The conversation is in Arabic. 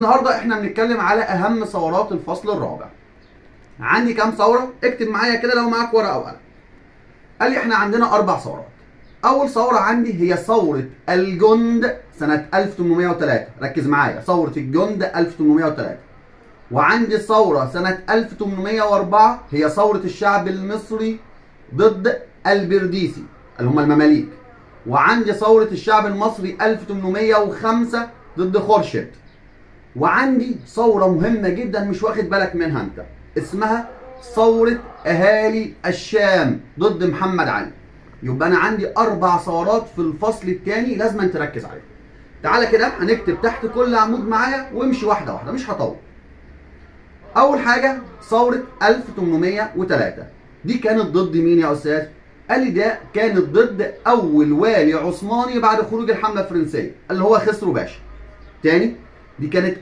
النهارده احنا بنتكلم على اهم ثورات الفصل الرابع. عندي كام ثوره؟ اكتب معايا كده لو معاك ورقه او قلم. قال لي احنا عندنا 4 ثورات. اول ثوره عندي هي ثوره الجند سنه 1803. ركز معايا، ثوره الجند 1803. وعندي ثوره سنه 1804 هي ثوره الشعب المصري ضد البرديسي اللي هم المماليك. وعندي ثوره الشعب المصري 1805 ضد خورشيد. وعندي ثورة مهمة جدا مش واخد بالك منها انت، اسمها ثورة اهالي الشام ضد محمد علي. يبقى انا عندي 4 ثورات في الفصل الثاني لازم انت تركز عليهم. تعالى كده هنكتب تحت كل عمود معايا وامشي واحدة واحدة مش هطول. اول حاجة ثورة 1803 دي كانت ضد مين يا استاذ؟ قال لي ده كانت ضد اول والي عثماني بعد خروج الحملة الفرنسية اللي هو خسرو باشا. تاني، دي كانت